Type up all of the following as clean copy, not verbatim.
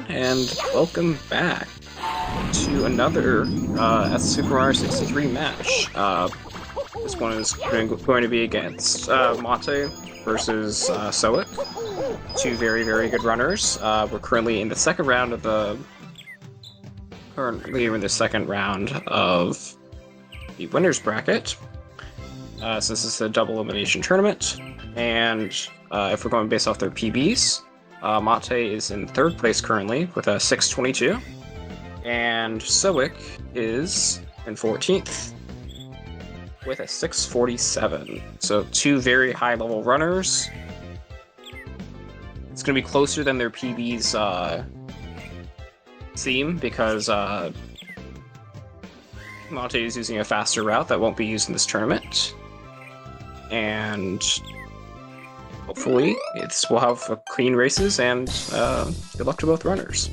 and welcome back to another Super Mario 63 match. This one is going to be against Mate versus Soic, two very, very good runners. We're currently in the second round of the winners bracket. Since this is a double elimination tournament, and if we're going based off their PBs, Mate is in third place currently with a 622, and Soic is in 14th with a 647. So two very high level runners. It's going to be closer than their PBs seem, because Mate is using a faster route that won't be used in this tournament. And hopefully we'll have clean races, and good luck to both runners.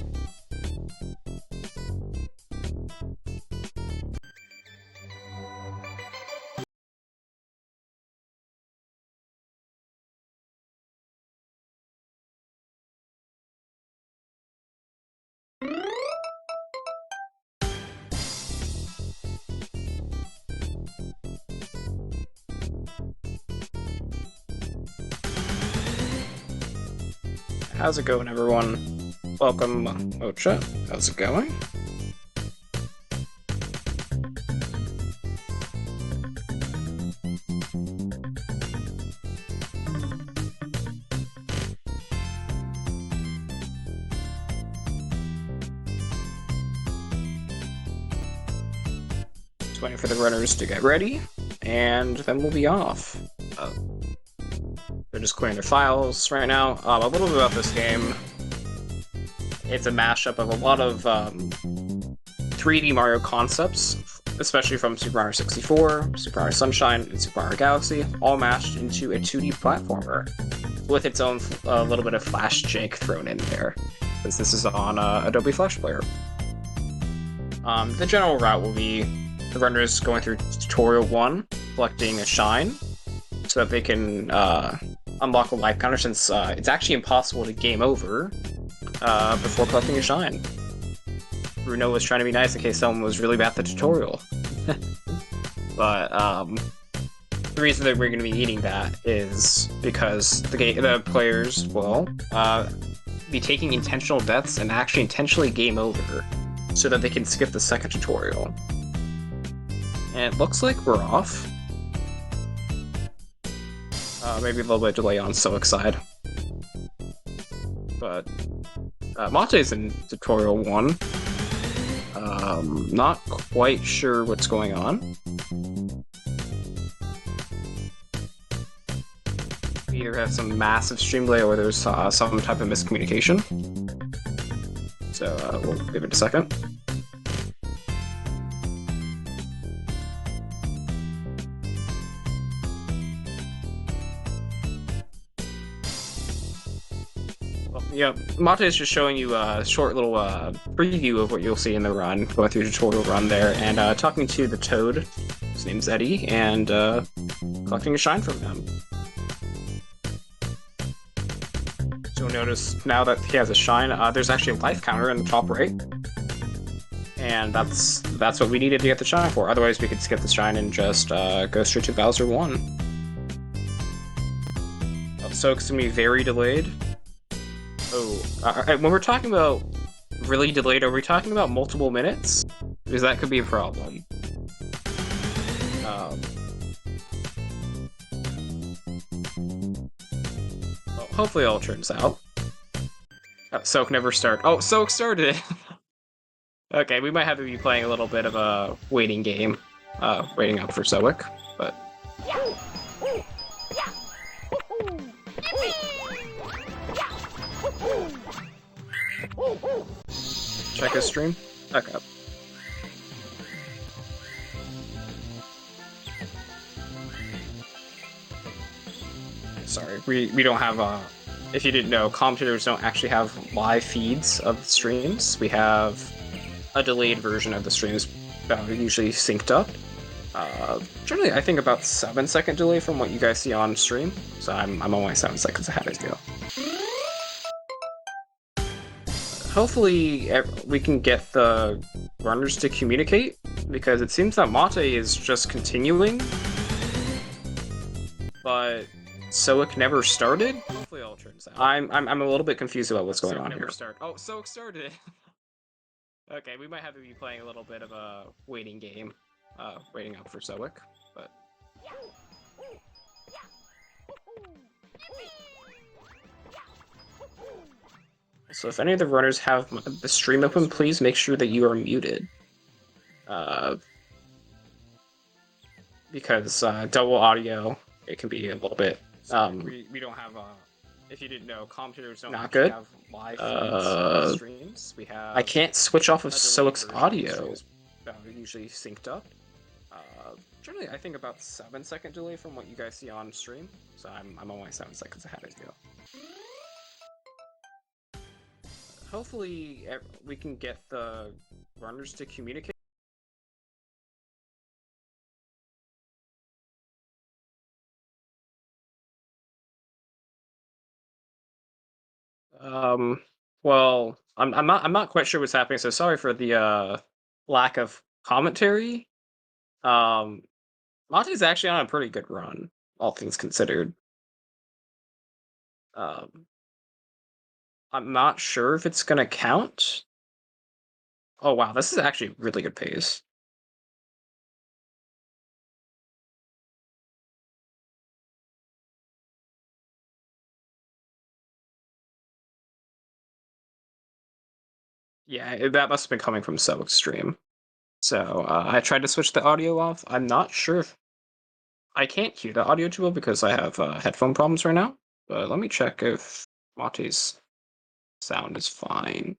How's it going, everyone? Welcome, Ocha. How's it going? Just waiting for the runners to get ready, and then we'll be off. They're just clearing their files right now. A little bit about this game. It's a mashup of a lot of 3D Mario concepts, especially from Super Mario 64, Super Mario Sunshine, and Super Mario Galaxy, all mashed into a 2D platformer with its own little bit of Flash jank thrown in there, since this is on Adobe Flash Player. The general route will be the runners going through Tutorial 1, collecting a shine, so that they can unlock a life counter, since it's actually impossible to game over before collecting a shine. Bruno was trying to be nice in case someone was really bad at the tutorial. But the reason that we're going to be needing that is because the players will be taking intentional deaths and actually intentionally game over, so that they can skip the second tutorial. And it looks like we're off. Maybe a little bit of delay on Soic's side. But Mate's in Tutorial 1. Not quite sure what's going on. We either have some massive stream delay, or there's some type of miscommunication. So we'll give it a second. Yeah, Mate is just showing you a short little preview of what you'll see in the run, going through the tutorial run there, and talking to the Toad, his name's Eddie, and collecting a shine from him. So you'll notice now that he has a shine, there's actually a life counter in the top right, and that's what we needed to get the shine for. Otherwise, we could skip the shine and just go straight to Bowser 1. So it's gonna be very delayed. Oh, when we're talking about really delayed, are we talking about multiple minutes? Because that could be a problem. Well, hopefully it all turns out. Soic never started. Oh, Soic started it! Okay, we might have to be playing a little bit of a waiting game. Waiting up for Soic, but... Check his stream? Okay. Sorry, we don't have, if you didn't know, commentators don't actually have live feeds of the streams. We have a delayed version of the streams, usually synced up. Generally, I think about 7-second delay from what you guys see on stream, so I'm only 7 seconds ahead of you. hopefully we can get the runners to communicate, because it seems that Mate is just continuing, but Soic never started. Hopefully all turns out. I'm a little bit confused about what's going on here. Oh, Soic started. Okay, we might have to be playing a little bit of a waiting game, waiting up for Soic, but. So if any of the runners have the stream open, please make sure that you are muted. Because double audio, it can be a little bit. We don't have. If you didn't know, commentators don't not good. Have live streams. We have. I can't switch off of Soic's audio. Usually synced up. Generally, I think about 7-second delay from what you guys see on stream. So I'm only 7 seconds ahead of you. Hopefully we can get the runners to communicate. Well, I'm not quite sure what's happening, so sorry for the lack of commentary. Mate's actually on a pretty good run, all things considered. I'm not sure if it's gonna count. Oh wow, this is actually really good pace. Yeah, that must have been coming from Soic's stream. So I tried to switch the audio off. I'm not sure if I can't hear the audio too well because I have headphone problems right now. But let me check if Mate's sound is fine.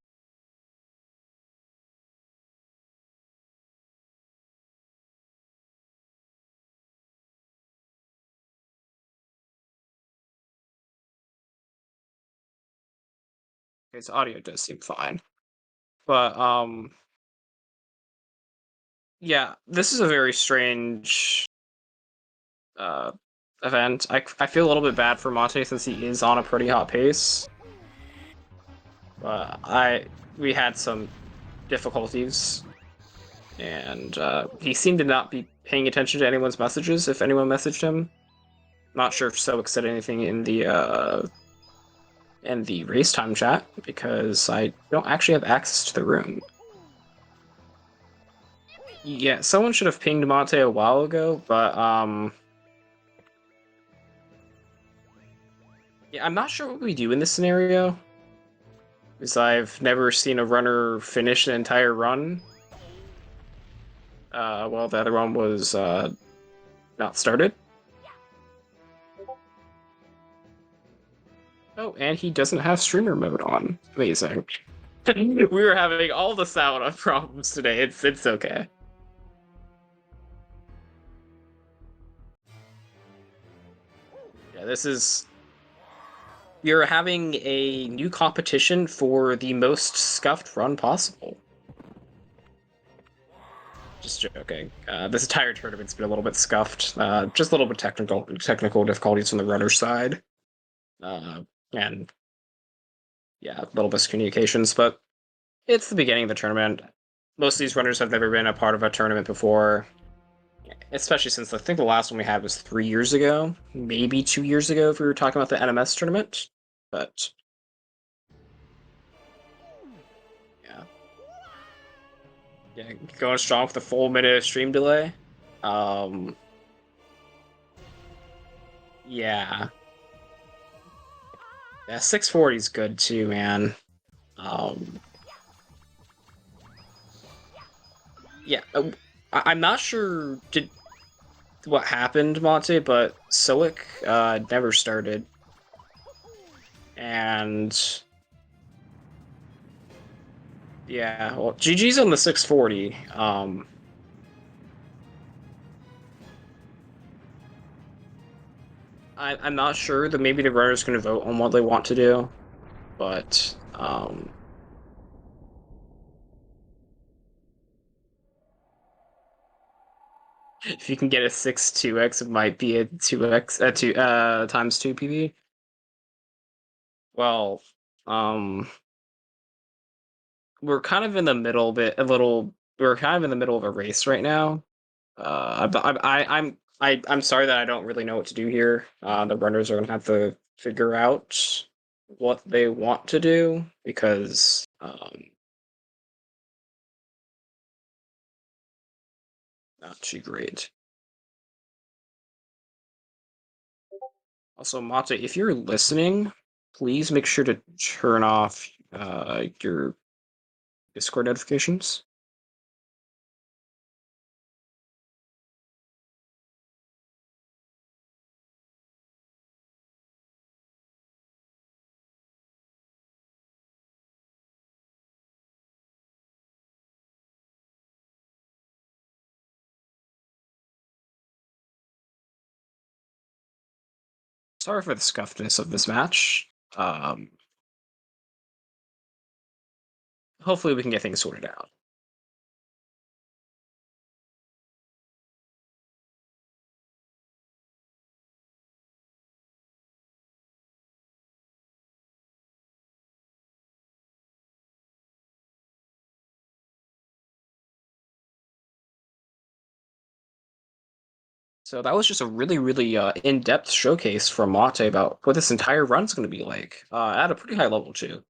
Okay, so audio does seem fine. But yeah, this is a very strange event. I feel a little bit bad for Mate since he is on a pretty hot pace. We had some difficulties, and he seemed to not be paying attention to anyone's messages if anyone messaged him. Not sure if Soic said anything in the race time chat because I don't actually have access to the room. Yeah, someone should have pinged Mate a while ago, but yeah, I'm not sure what we do in this scenario. Because I've never seen a runner finish an entire run. Well, the other one was not started. Oh, and he doesn't have streamer mode on. Amazing. We were having all the sound problems today. It's okay. Yeah, this is. You're having a new competition for the most scuffed run possible. Just joking. This entire tournament's been a little bit scuffed. Just a little bit technical difficulties from the runner side. And yeah, little miscommunications, but it's the beginning of the tournament. Most of these runners have never been a part of a tournament before, especially since I think the last one we had was 3 years ago, maybe 2 years ago if we were talking about the NMS tournament, but yeah. Yeah, going strong with the full minute of stream delay. Yeah. Yeah, 640 is good too, man. Yeah, I'm not sure what happened, Monte, but Soic never started. And yeah, well, GG's on the 640. I'm not sure that maybe the runner's going to vote on what they want to do, but if you can get a 6-2x, it might be a 2x, 2 times 2 PV. Well, we're kind of in the middle we're kind of in the middle of a race right now. I'm sorry that I don't really know what to do here. The runners are gonna have to figure out what they want to do because not too great. Also, Mate, if you're listening, please make sure to turn off your Discord notifications. Sorry for the scuffedness of this match. Hopefully we can get things sorted out. So that was just a really in-depth showcase from Mate about what this entire run's going to be like, at a pretty high level too.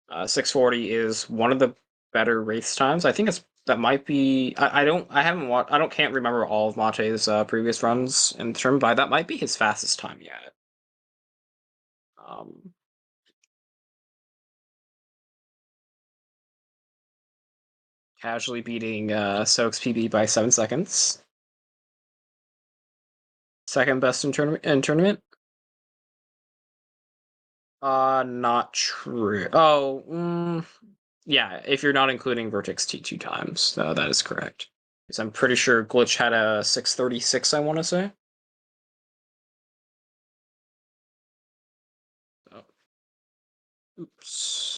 640 is one of the better race times. I think that might be. I can't remember all of Mate's previous runs in term, but that might be his fastest time yet. Um, Casually beating Soic's PB by 7 seconds. Second best in tournament. Not true. Oh, yeah. If you're not including Vertex T 2 times, that is correct. Because I'm pretty sure Glitch had a 636. I want to say. Oh. Oops.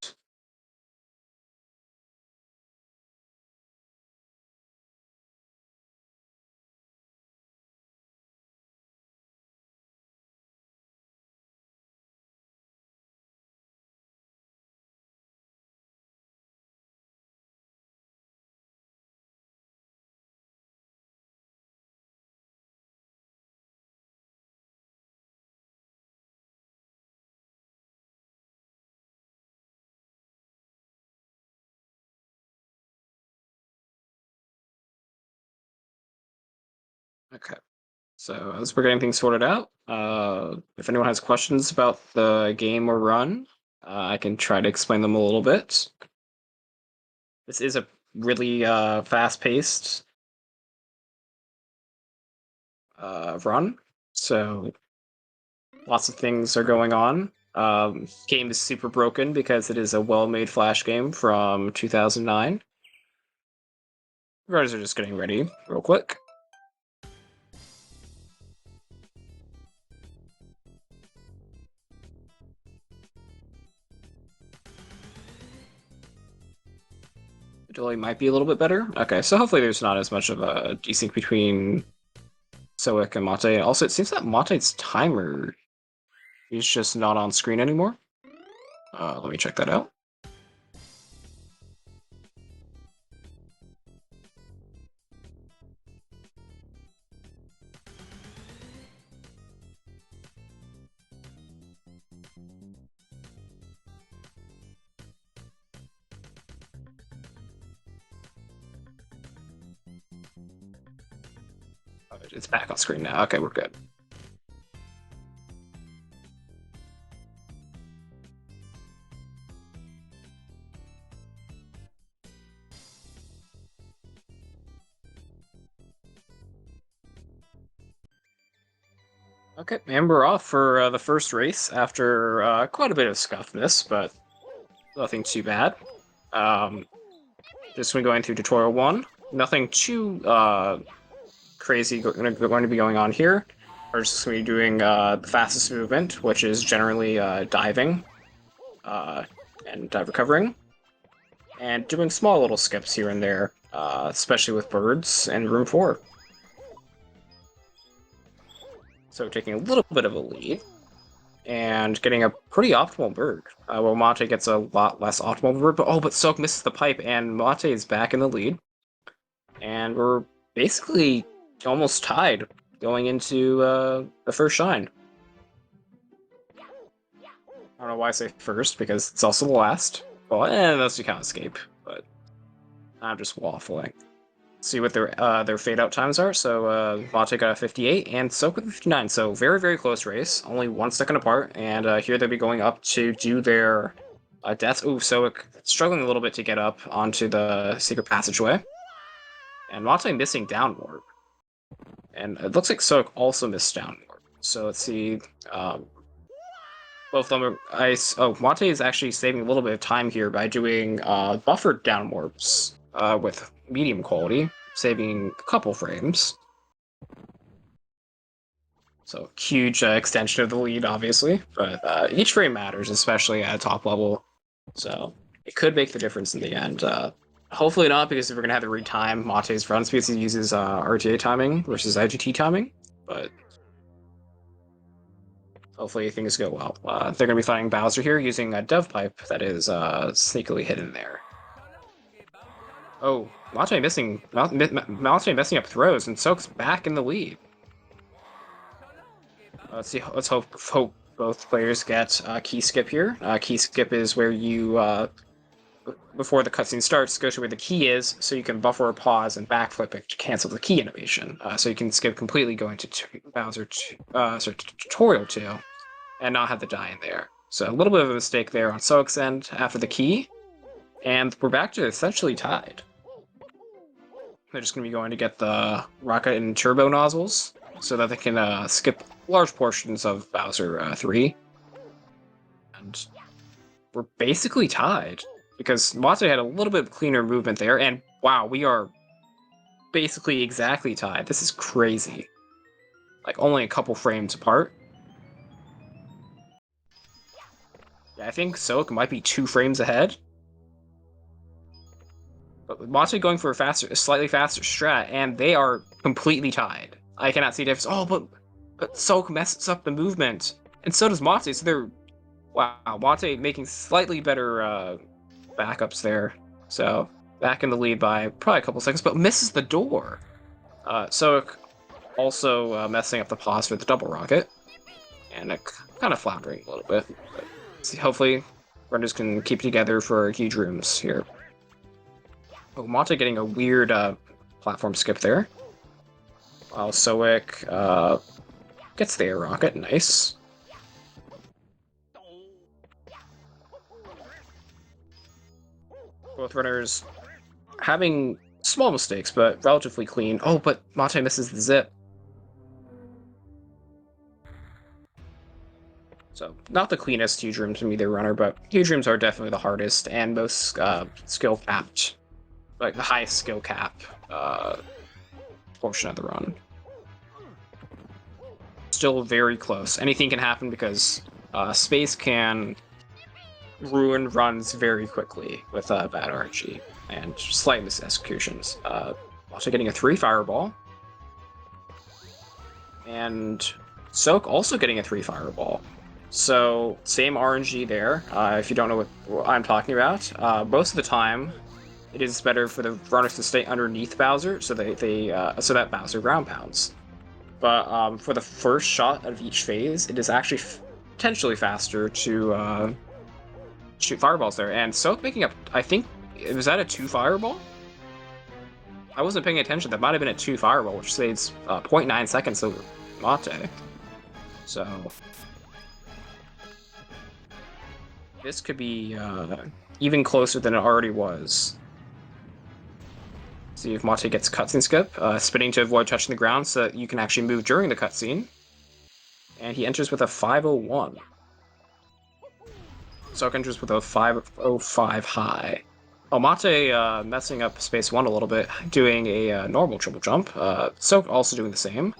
Okay. So as we're getting things sorted out, if anyone has questions about the game or run, I can try to explain them a little bit. This is a really fast-paced run, so lots of things are going on. Game is super broken because it is a well-made Flash game from 2009. You guys are just getting ready real quick. The delay might be a little bit better. Okay, so hopefully there's not as much of a desync between Soic and Mate. Also, it seems that Mate's timer is just not on screen anymore. Let me check that out. Oh, it's back on screen now. Okay, we're good. Okay, and we're off for the first race after quite a bit of scuffness, but nothing too bad. Just going through tutorial 1. Nothing too crazy going to be going on here. We're just going to be doing the fastest movement, which is generally diving and dive recovering, and doing small little skips here and there, especially with birds and room 4. So taking a little bit of a lead. and getting a pretty optimal bird. Well, Mate gets a lot less optimal bird, but Soak misses the pipe, and Mate is back in the lead. And we're basically almost tied going into the first shine. I don't know why I say first, because it's also the last. Well, unless you count escape, but I'm just waffling. See what their fade out times are. So Mate got a 58 and Soak with a 59. So very, very close race. Only 1 second apart. And here they'll be going up to do their death. Ooh, Soak struggling a little bit to get up onto the secret passageway. And Mate missing down warp. And it looks like Soak also missed down warp. So let's see. Both of them are ice. Oh, Mate is actually saving a little bit of time here by doing buffered down warps with medium quality, saving a couple frames. So huge extension of the lead, obviously, but each frame matters, especially at top level. So it could make the difference in the end. Hopefully not, because if we're gonna have to retime Mate's run speeds, he uses RTA timing versus IGT timing, but hopefully things go well. They're going to be fighting Bowser here using a Dev Pipe that is sneakily hidden there. Oh, Mate messing up throws, and Soak's back in the lead. Let's see. Let's hope both players get key skip here. Key skip is where you, before the cutscene starts, go to where the key is, so you can buffer or pause and backflip it to cancel the key animation. So you can skip completely going to Bowser Tutorial 2 and not have to die in there. So a little bit of a mistake there on Soak's end after the key, and we're back to essentially tied. They're just going to be going to get the rocket and turbo nozzles so that they can skip large portions of Bowser 3. And we're basically tied, because Mate had a little bit of cleaner movement there, and wow, we are basically exactly tied. This is crazy. Like, only a couple frames apart. Yeah, I think Soak might be 2 frames ahead. But with Mate going for a slightly faster strat, and they are completely tied. I cannot see difference. Oh, but Soak messes up the movement, and so does Mate. So they're, wow, Mate making slightly better backups there. So back in the lead by probably a couple seconds, but misses the door. Soak also messing up the pause for the double rocket, and kind of floundering a little bit. But see, hopefully, runners can keep together for huge rooms here. Oh, Mate getting a weird platform skip there. While Soic gets the air rocket, nice. Both runners having small mistakes, but relatively clean. Oh, but Mate misses the zip. So, not the cleanest huge rooms from either runner, but huge rooms are definitely the hardest and most skill capped. Like, the highest skill cap portion of the run. Still very close. Anything can happen because space can ruin runs very quickly with bad RNG and slight misexecutions. Also getting a 3 fireball. And Soak also getting a 3 fireball. So, same RNG there, if you don't know what I'm talking about. Most of the time, it is better for the runners to stay underneath Bowser, so so that Bowser ground pounds. But for the first shot of each phase, it is actually potentially faster to shoot fireballs there. And Soak making up, I think, was that a 2 fireball? I wasn't paying attention. That might have been a 2 fireball, which saves 0.9 seconds over Mate. So this could be even closer than it already was. See if Mate gets cutscene skip, spinning to avoid touching the ground so that you can actually move during the cutscene. And he enters with a 501. Soak enters with a 505 high. Oh, Mate messing up space 1 a little bit, doing a normal triple jump. Soak also doing the same.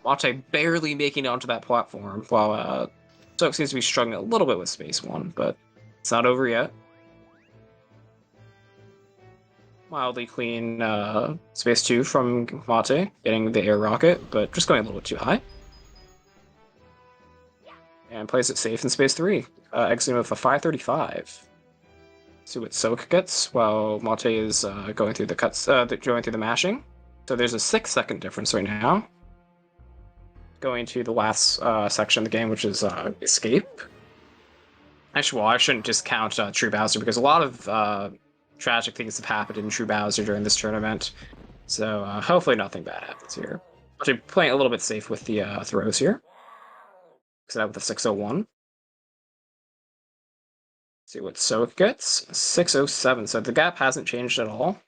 Mate barely making it onto that platform, while Soak seems to be struggling a little bit with space 1, but it's not over yet. Mildly clean space 2 from Mate, getting the air rocket, but just going a little bit too high. and plays it safe in space 3, exiting with a 535. See what Soic gets while Mate is going through the cuts, going through the mashing. So there's a 6-second difference right now. Going to the last section of the game, which is Escape. Actually, well, I shouldn't discount True Bowser, because a lot of tragic things have happened in True Bowser during this tournament. So hopefully nothing bad happens here. Actually, playing a little bit safe with the throws here. So that with the 601. See what Soic gets. 607. So the gap hasn't changed at all.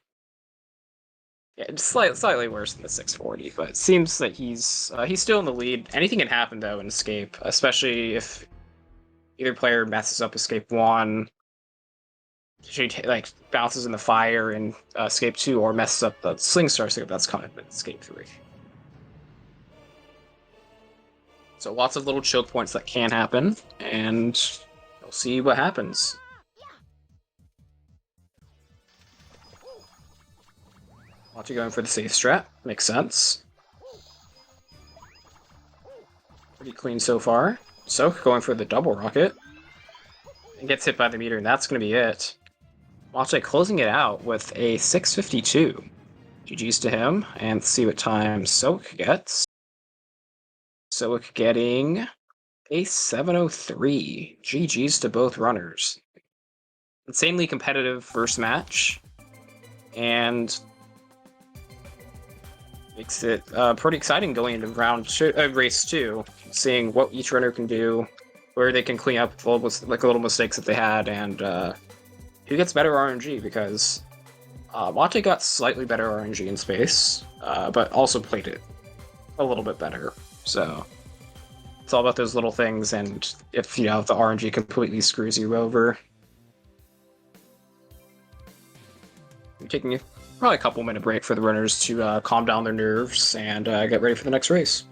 Yeah, it's slightly worse than the 640, but it seems that he's still in the lead. Anything can happen though in Escape, especially if either player messes up Escape 1, like bounces in the fire in Escape 2, or messes up the Sling Star Escape that's coming in Escape 3. So lots of little choke points that can happen, and we'll see what happens. Watch going for the safe strat. Makes sense. Pretty clean so far. Soic going for the double rocket. And gets hit by the meter, and that's going to be it. Mate closing it out with a 652. GG's to him, and see what time Soic gets. Soic getting a 703. GG's to both runners. Insanely competitive first match, and makes it pretty exciting going into race 2, seeing what each runner can do, where they can clean up little mistakes that they had, and who gets better RNG, because Mate got slightly better RNG in space, but also played it a little bit better. So it's all about those little things, and if the RNG completely screws you over, you're taking probably a couple-minute break for the runners to calm down their nerves and get ready for the next race.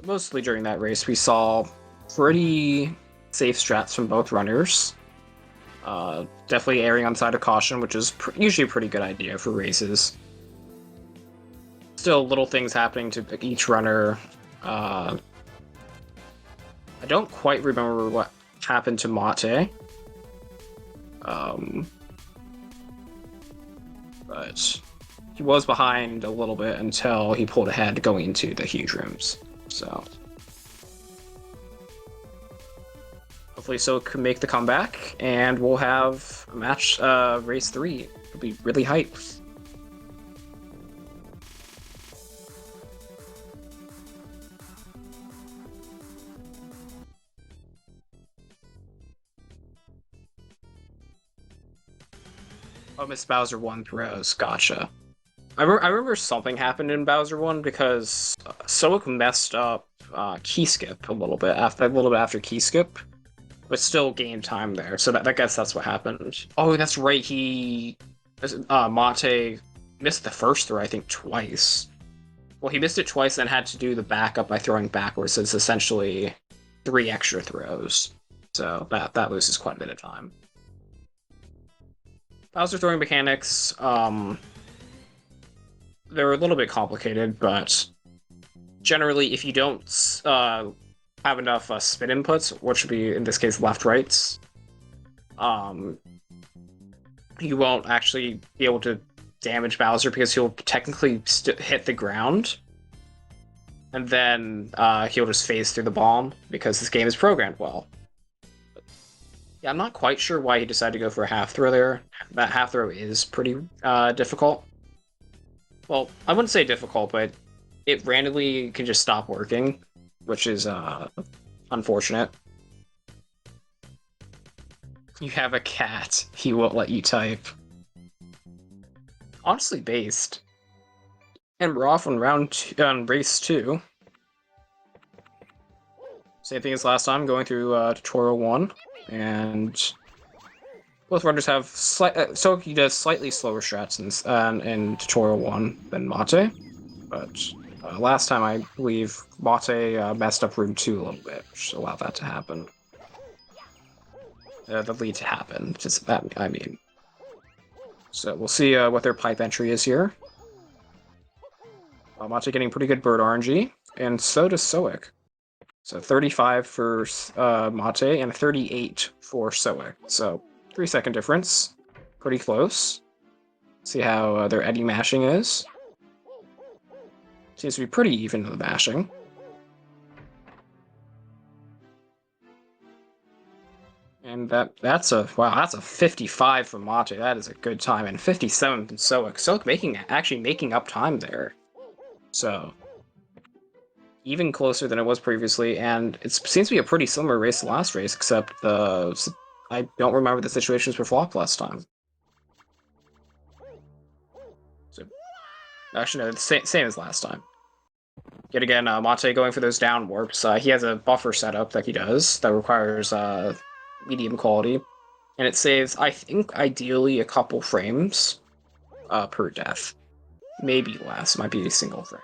Mostly during that race, we saw pretty safe strats from both runners. Definitely erring on the side of caution, which is usually a pretty good idea for races. Still, little things happening to each runner. I don't quite remember what happened to Mate. But he was behind a little bit until he pulled ahead going into the huge rooms. So hopefully Soic can make the comeback, and we'll have a match, race 3. It'll be really hyped. Oh, Miss Bowser 1 throws. Gotcha. I remember something happened in Bowser 1 because Soic messed up key skip a little bit after key skip, but still gained time there. So I guess that's what happened. Oh, that's right. Mate missed the first throw, I think, twice. Well, he missed it twice and had to do the backup by throwing backwards. So it's essentially 3 extra throws. So that loses quite a bit of time. Bowser throwing mechanics, they're a little bit complicated, but generally, if you don't have enough spin inputs, which would be, in this case, left-rights, you won't actually be able to damage Bowser because he'll technically hit the ground, and then he'll just phase through the bomb because this game is programmed well. But, yeah, I'm not quite sure why he decided to go for a half throw there. That half throw is pretty difficult. Well, I wouldn't say difficult, but it randomly can just stop working, which is unfortunate. You have a cat. He won't let you type. Honestly based. And we're off on on race 2. Same thing as last time, going through tutorial 1, and both runners have Soic does slightly slower strats in tutorial 1 than Mate, but last time I believe Mate messed up room 2 a little bit, which allowed that to happen. The lead to happen, just that I mean. So we'll see what their pipe entry is here. Mate getting pretty good bird RNG, and so does Soic. So 35 for Mate and 38 for Soic. So 3-second difference. Pretty close. See how their eddy mashing is. Seems to be pretty even to the mashing. And that's a 55 from Mate. That is a good time, and 57 from Soic. Soic actually making up time there. So even closer than it was previously, and it seems to be a pretty similar race to last race, except I don't remember the situations were flopped last time. So actually, no, same as last time. Yet again, Mate going for those down warps. He has a buffer setup that he does that requires medium quality, and it saves, I think, ideally a couple frames per death. Maybe less, might be a single frame.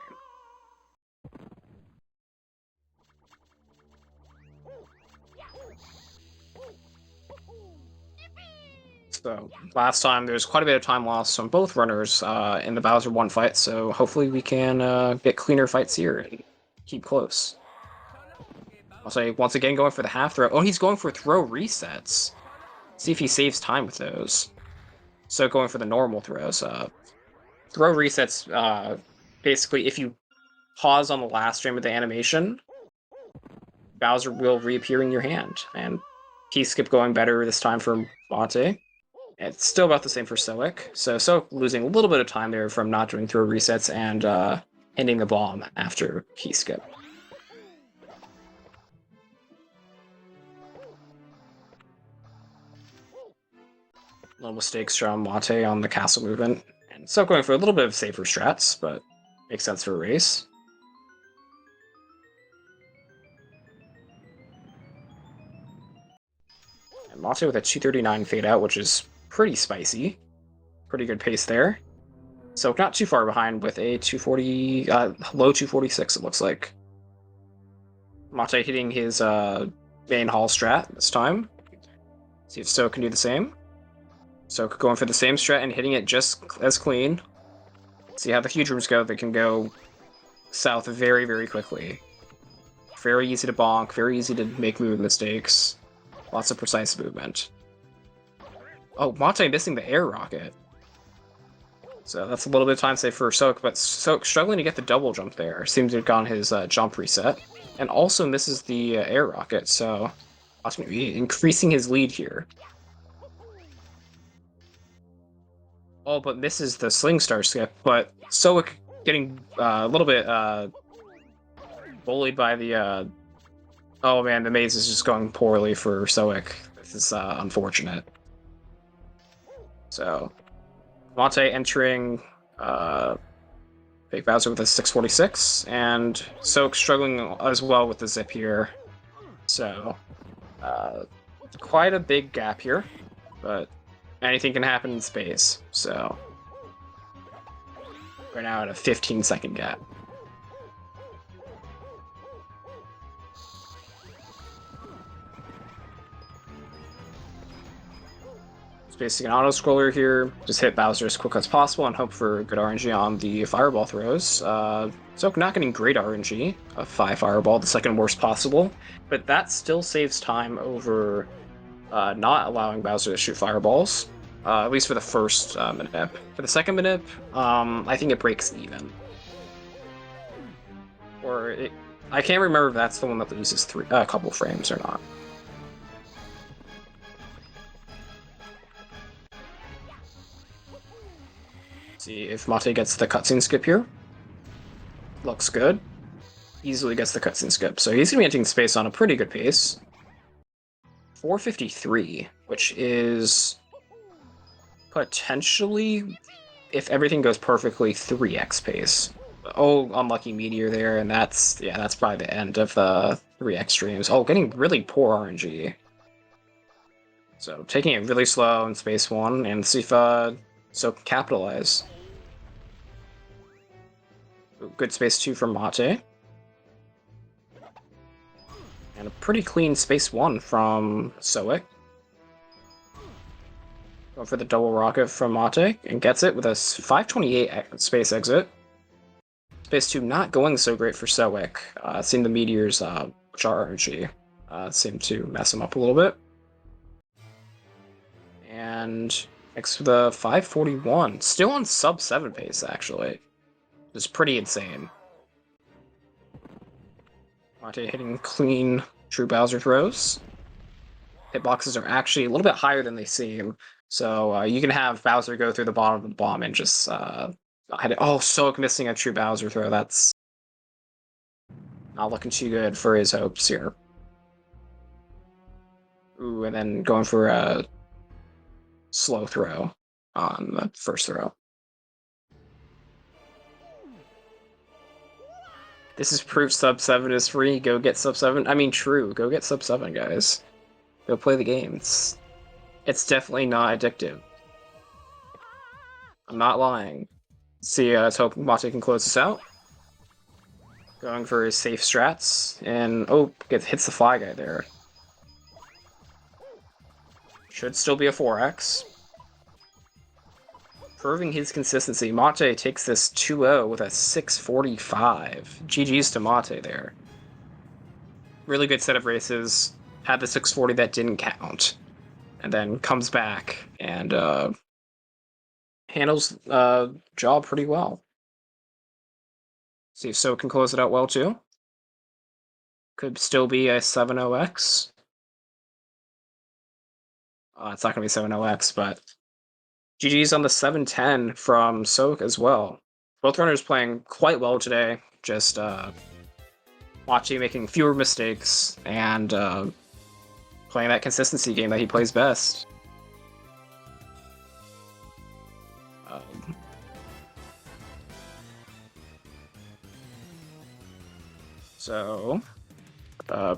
So last time there was quite a bit of time lost on both runners in the Bowser 1 fight, so hopefully we can get cleaner fights here and keep close. I'll say once again going for the half throw. Oh, he's going for throw resets. See if he saves time with those. So going for the normal throws. Throw resets, basically if you pause on the last frame of the animation, Bowser will reappear in your hand. And P-skip going better this time for Mate. It's still about the same for Soic. So Soic losing a little bit of time there from not doing throw resets and ending the bomb after P-skip. Little mistakes from Mate on the castle movement. And Soic going for a little bit of safer strats, but makes sense for a race. And Mate with a 239 fade out, which is pretty spicy. Pretty good pace there. So not too far behind with a 240, low 246 it looks like. Mate hitting his main hall strat this time. See if Soic can do the same. Soic going for the same strat and hitting it just as clean. See how the huge rooms go. They can go south very, very quickly. Very easy to bonk, very easy to make movement mistakes. Lots of precise movement. Oh, Mate missing the air rocket. So that's a little bit of time save for Soic, but Soic struggling to get the double jump there. Seems to have gotten his jump reset. And also misses the air rocket, so Mate's going to be increasing his lead here. Oh, but misses the Sling Star skip, but Soic getting a little bit bullied by the... Oh man, the maze is just going poorly for Soic. This is unfortunate. So, Mate entering Big Bowser with a 646, and Soic struggling as well with the zip here. So, quite a big gap here, but anything can happen in space, so we're now at a 15-second gap. It's basically an auto-scroller here. Just hit Bowser as quick as possible and hope for good RNG on the fireball throws. Soic not getting great RNG, a 5 fireball, the second worst possible, but that still saves time over not allowing Bowser to shoot fireballs, at least for the first minute. For the second minute, I think it breaks even. Or I can't remember if that's the one that loses a couple frames or not. See if Mate gets the cutscene skip here. Looks good. Easily gets the cutscene skip. So he's going to be entering space on a pretty good pace. 453, which is potentially, if everything goes perfectly, 3x pace. Oh, unlucky meteor there, and that's probably the end of the 3 extremes. Oh, getting really poor RNG. So taking it really slow in space 1 and see if so capitalize. Good space 2 from Mate. And a pretty clean space 1 from Soic. Going for the double rocket from Mate, and gets it with a 528 space exit. Space 2 not going so great for Soic. Seeing the meteors, which are RNG, seem to mess him up a little bit. And next for the 541. Still on sub 7 pace, actually. It's pretty insane. Mate hitting clean true Bowser throws. Hitboxes are actually a little bit higher than they seem. So you can have Bowser go through the bottom of the bomb and just oh, Soic missing a true Bowser throw. That's not looking too good for his hopes here. Ooh, and then going for a slow throw on the first throw. This is proof sub 7 is free. Go get sub 7. I mean, true. Go get sub 7, guys. Go play the game. It's definitely not addictive. I'm not lying. See, let's hope Mate can close this out. Going for his safe strats, and oh, hits the fly guy there. Should still be a 4x. Proving his consistency, Mate takes this 2-0 with a 645. GG's to Mate there. Really good set of races. Had the 640 that didn't count. And then comes back and handles job pretty well. See if So can close it out well too. Could still be a 7-0x. It's not going to be 7-0x, but GG's on the 710 from Soic as well. Both runners playing quite well today. Just Machi making fewer mistakes and playing that consistency game that he plays best. So,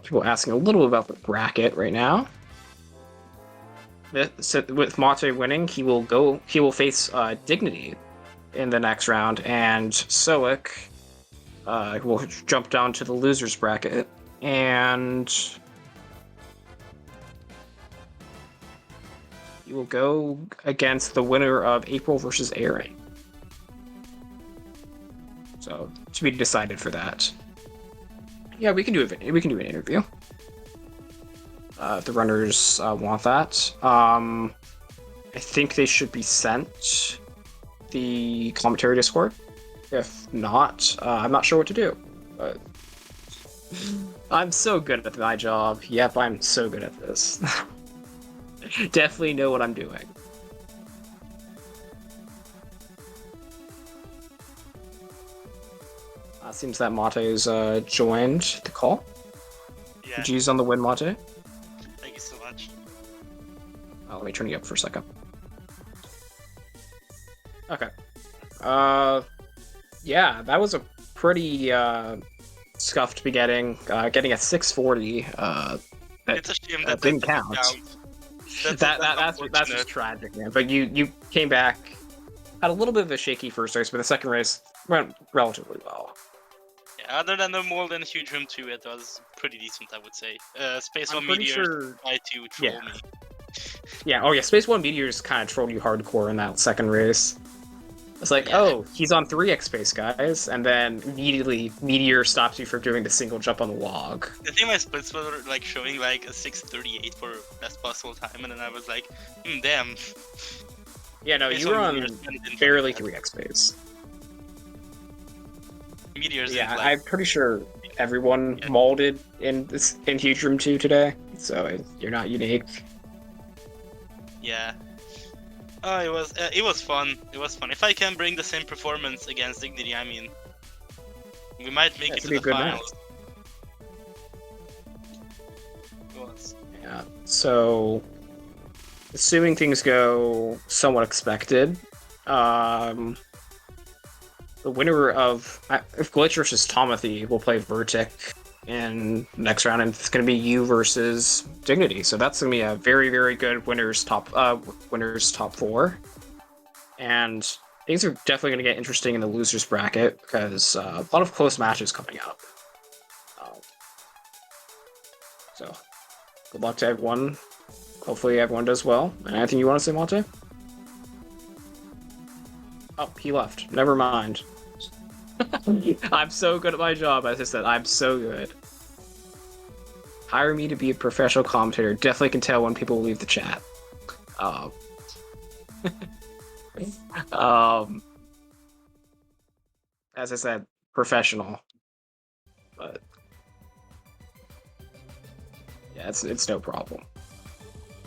people asking a little about the bracket right now. With Mate winning, he will face Dignity in the next round, and Soic will jump down to the losers bracket, and he will go against the winner of April versus Aaron. So to be decided for that. Yeah, we can do it. We can do an interview. The runners want that. I think they should be sent the commentary Discord. If not, I'm not sure what to do. But I'm so good at my job. Yep, I'm so good at this. Definitely know what I'm doing. Seems that Mate's joined the call. Yeah. GG's on the win, Mate. Thank you so much. Let me turn you up for a second. Okay. Yeah, that was a pretty scuffed beginning. Getting a 640. It's a shame that didn't count. That's just tragic, man. But you came back, had a little bit of a shaky first race, but the second race went relatively well. Yeah, other than the mold and huge room 2, it was pretty decent, I would say. Space One Meteors tried to troll me. Yeah, oh yeah, Space One Meteors kind of trolled you hardcore in that second race. It's like, oh, he's on 3x space, guys, and then immediately Meteor stops you from doing the single jump on the log. I think my splits were like showing like a 638 for best possible time, and then I was like, damn. Yeah, no, you were on barely 3x space. Meteors. Yeah, I'm pretty sure everyone molded in Huge Room 2 today, so you're not unique. Yeah. Oh, it was fun. It was fun. If I can bring the same performance against Dignity, I mean, we might make it to the finals. Yeah. So, assuming things go somewhat expected, the the winner of if Glitch versus Tomothy will play Vertic in next round, and it's going to be you versus Dignity. So that's going to be a very, very good winners top 4. And things are definitely going to get interesting in the losers bracket because a lot of close matches coming up. So good luck to everyone. Hopefully everyone does well. And anything you want to say, Monte? Oh, he left. Never mind. I'm so good at my job, as I said. I'm so good. Hire me to be a professional commentator. Definitely can tell when people leave the chat. As I said, professional. But yeah, it's no problem.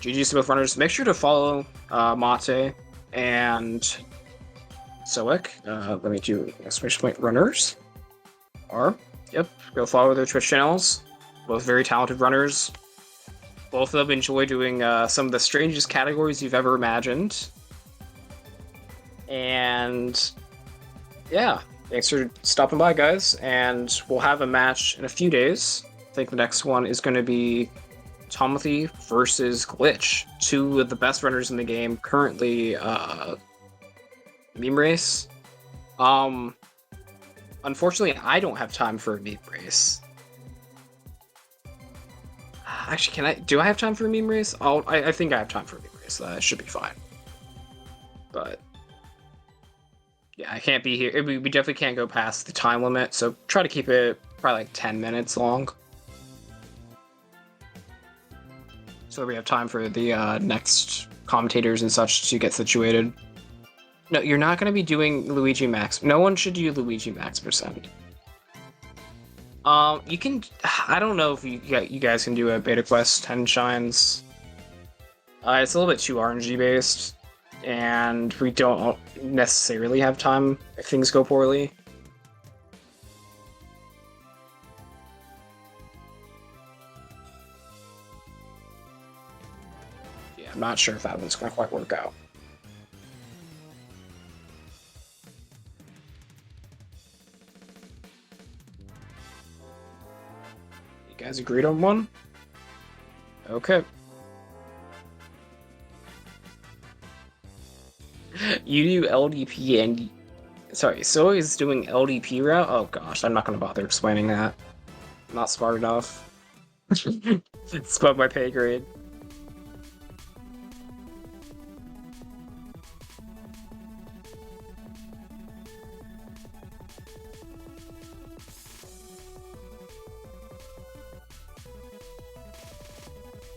GG Smith Runners. Make sure to follow Mate and Soic. Let me do exclamation point runners. Yep, go follow their Twitch channels. Both very talented runners. Both of them enjoy doing some of the strangest categories you've ever imagined. And yeah, thanks for stopping by, guys. And we'll have a match in a few days. I think the next one is going to be Tomothy versus Glitch. 2 of the best runners in the game currently. Meme race. Unfortunately, I don't have time for a meme race. Actually, do I have time for a meme race? I think I have time for a meme race. That should be fine. But yeah, I can't be here. We definitely can't go past the time limit, so try to keep it probably like 10 minutes long. So we have time for the next commentators and such to get situated. No, you're not going to be doing Luigi Max. No one should do Luigi Max percent. You can. I don't know if you guys can do a Beta Quest 10 Shines. It's a little bit too RNG based, and we don't necessarily have time if things go poorly. Yeah, I'm not sure if that one's going to quite work out. You guys agreed on one? Okay. You do LDP and... Sorry, Soic is doing LDP route? Oh gosh, I'm not going to bother explaining that. I'm not smart enough. It's above my pay grade.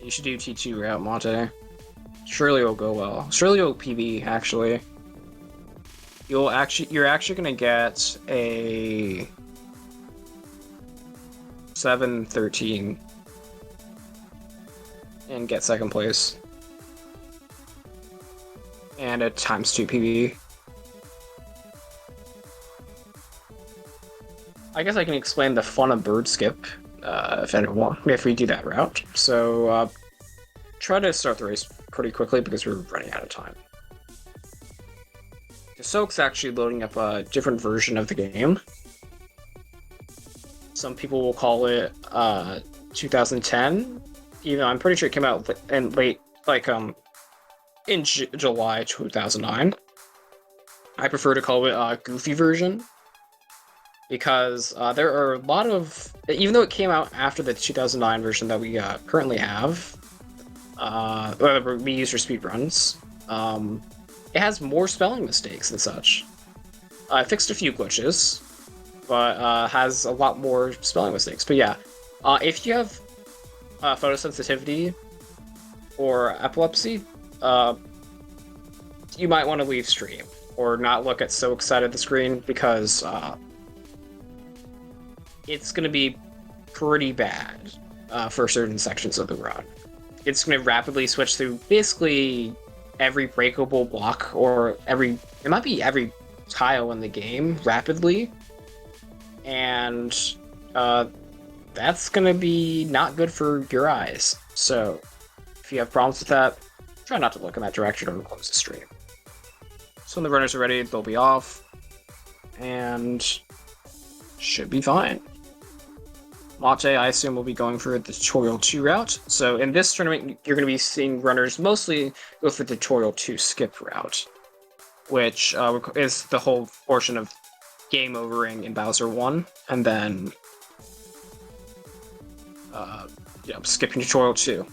You should do T2 route, Monte. Surely it'll go well. Surely it'll PB, actually. You're actually gonna get a 7-13 and get second place. And a ×2 PB. I guess I can explain the fun of bird skip. If we do that route. So try to start the race pretty quickly because we're running out of time. Soic's actually loading up a different version of the game. Some people will call it 2010. Even though I'm pretty sure it came out in late, like in July 2009. I prefer to call it a goofy version. Because there are a lot of... Even though it came out after the 2009 version that we currently have, we use for speedruns, it has more spelling mistakes and such. I fixed a few glitches, but has a lot more spelling mistakes. But yeah, if you have photosensitivity or epilepsy, you might want to leave stream or not look at so excited the screen because... it's going to be pretty bad for certain sections of the run. It's going to rapidly switch through basically every breakable block or it might be every tile in the game rapidly. And that's going to be not good for your eyes. So if you have problems with that, try not to look in that direction or close the stream. So when the runners are ready, they'll be off. and should be fine. Mate, I assume, will be going for the Tutorial 2 route. So in this tournament, you're going to be seeing runners mostly go for the Tutorial 2 skip route, which is the whole portion of game overing in Bowser 1, and then skipping Tutorial 2.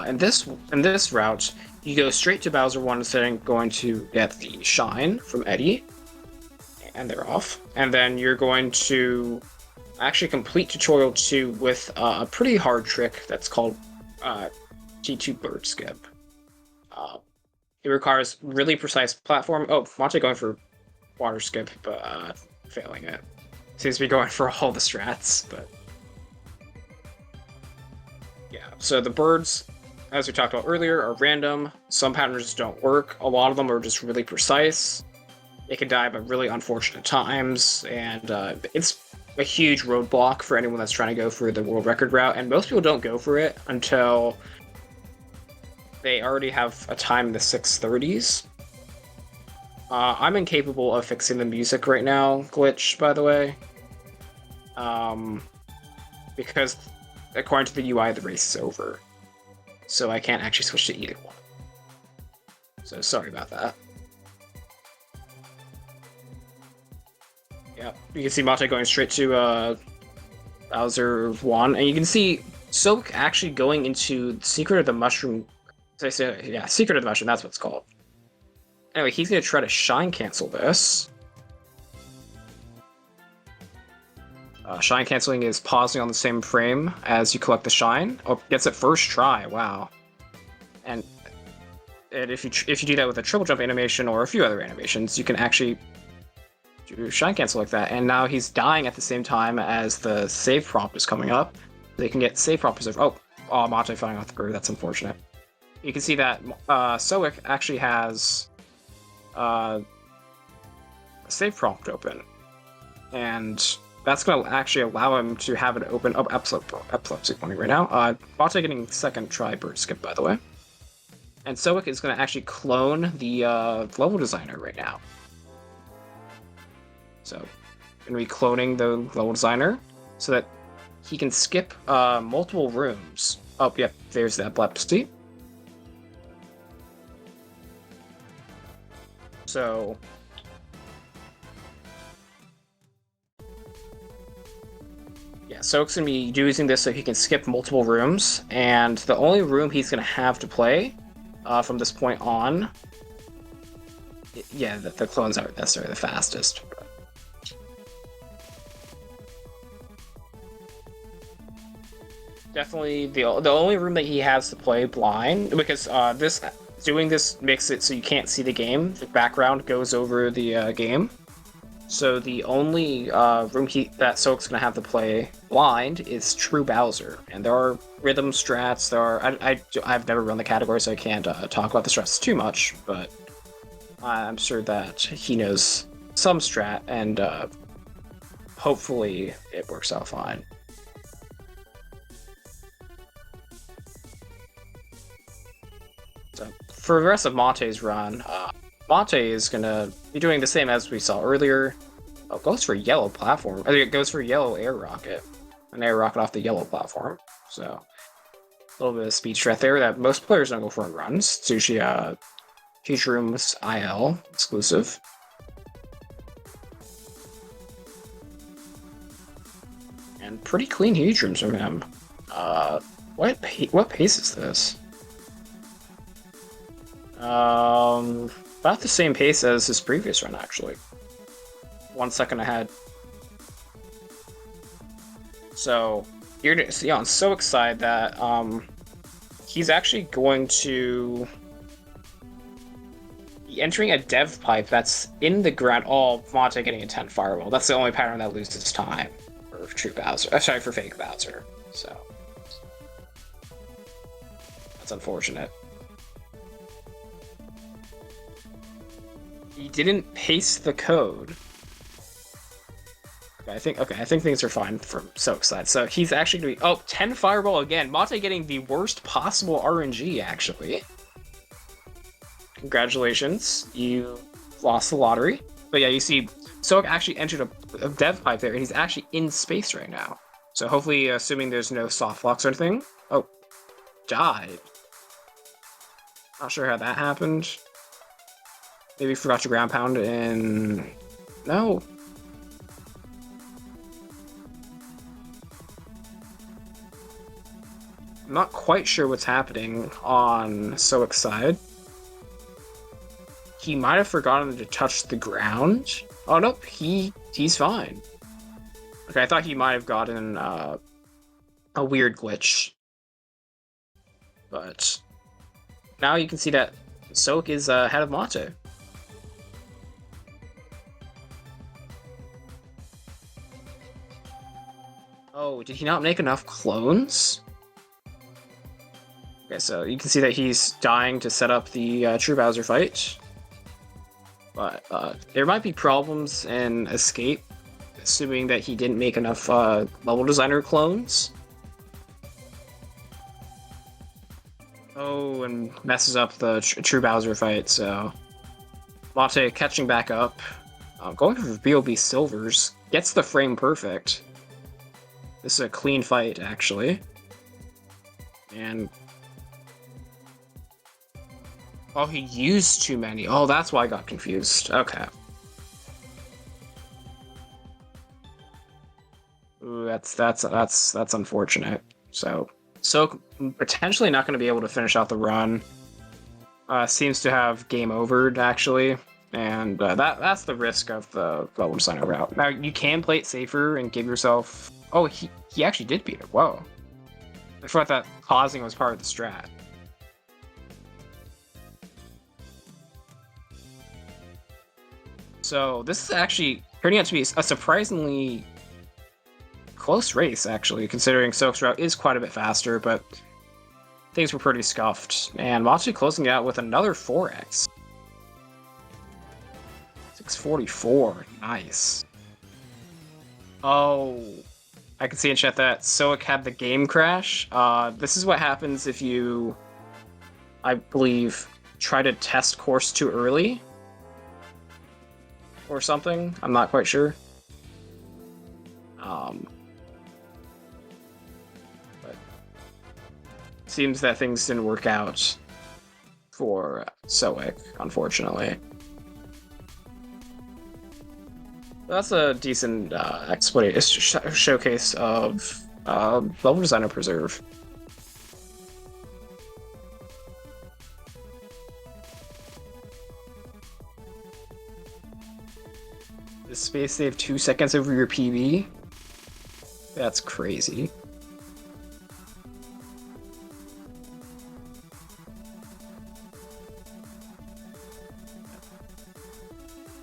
In this route, you go straight to Bowser 1 instead of going to get the Shine from Eddie, and they're off. And then you're going to actually complete Tutorial 2 with a pretty hard trick that's called T2 Bird Skip. It requires really precise platform. Oh, Monte going for water skip, but failing it. Seems to be going for all the strats, but yeah. So the birds, as we talked about earlier, are random. Some patterns don't work. A lot of them are just really precise. It can die at really unfortunate times, and it's a huge roadblock for anyone that's trying to go for the world record route, and most people don't go for it until they already have a time in the 6:30s. I'm incapable of fixing the music right now glitch, by the way, because according to the UI, the race is over, so I can't actually switch to either one. So sorry about that. Yeah, you can see Mate going straight to Bowser 1, and you can see Soic actually going into Secret of the Mushroom. Yeah, Secret of the Mushroom, that's what it's called. Anyway, he's going to try to Shine Cancel this. Shine Canceling is pausing on the same frame as you collect the Shine. Oh, gets it first try, wow. And if you do that with a triple jump animation or a few other animations, you can actually do Shine Cancel like that. And now he's dying at the same time as the save prompt is coming up. They can get save prompt preserved. Oh, Mate falling off the groove, that's unfortunate. You can see that Soic actually has a save prompt open, and that's going to actually allow him to have it open. Oh, epilepsy pointing right now. Mate getting second try bird skip, by the way. And Soic is going to actually clone the level designer right now. So, going to be cloning the level designer so that he can skip multiple rooms. Oh, yep, there's that epilepsy. So yeah, Soic's gonna be using this so he can skip multiple rooms, and the only room he's gonna have to play from this point on, yeah, the clones aren't necessarily the fastest. Definitely the only room that he has to play blind, because doing this makes it so you can't see the game. The background goes over the game. So the only room that Soic's going to have to play blind is True Bowser. And there are rhythm strats, I've never run the category, so I can't talk about the strats too much, but I'm sure that he knows some strat, and hopefully it works out fine. So for the rest of Mate's run, Mate is going to be doing the same as we saw earlier. Oh, goes for yellow platform. I think it goes for yellow air rocket. An air rocket off the yellow platform. So a little bit of speed strat there that most players don't go for in runs. It's usually Huge Rooms IL exclusive. And pretty clean Huge Rooms from him. What pace is this? About the same pace as his previous run, actually. 1 second ahead. So you're gonna see on Soic's side that he's actually going to be entering a dev pipe that's in the ground. Oh, Mate getting a 10 fireball. That's the only pattern that loses time for True Bowser. Sorry, for fake Bowser. So that's unfortunate. He didn't paste the code. I think things are fine from Soic's side. So he's actually gonna be 10 fireball again. Mate getting the worst possible RNG, actually. Congratulations, you lost the lottery. But yeah, you see Soic actually entered a dev pipe there, and he's actually in space right now. So hopefully, assuming there's no soft locks or anything. Oh, died. Not sure how that happened. Maybe forgot to ground pound and... No. I'm not quite sure what's happening on Soic's side. He might have forgotten to touch the ground. Oh, nope, he's fine. Okay, I thought he might have gotten a weird glitch. But now you can see that Soic is ahead of Mate. Oh, did he not make enough clones? Okay, so you can see that he's dying to set up the True Bowser fight. But there might be problems in Escape, assuming that he didn't make enough level designer clones. Oh, and messes up the True Bowser fight, so... Mate catching back up. Going for BOB Silvers. Gets the frame perfect. This is a clean fight, actually. And... Oh, he used too many. Oh, that's why I got confused. Okay. Ooh, that's unfortunate. So potentially not going to be able to finish out the run. Seems to have game overed, actually. And that's the risk of the level designer route. Now, you can play it safer and give yourself... Oh, he actually did beat it. Whoa. I thought that pausing was part of the strat. So this is actually turning out to be a surprisingly close race, actually, considering Soic's route is quite a bit faster, but things were pretty scuffed. And Mate closing it out with another 4x. 644, nice. Oh, I can see in chat that Soic had the game crash. This is what happens if you, I believe, try to test course too early. Or something. I'm not quite sure. But seems that things didn't work out for Soic, unfortunately. That's a decent showcase of level designer preserve. The space save 2 seconds over your PB? That's crazy.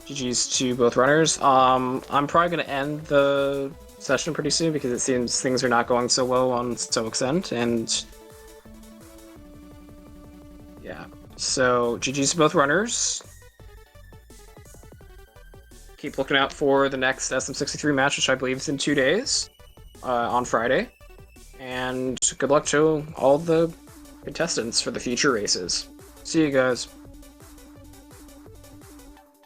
GG's to both runners. I'm probably going to end the session pretty soon because it seems things are not going so well on Soic's end, and yeah. So GG's to both runners. Keep looking out for the next SM63 match, which I believe is in 2 days, on Friday. And good luck to all the contestants for the future races. See you guys.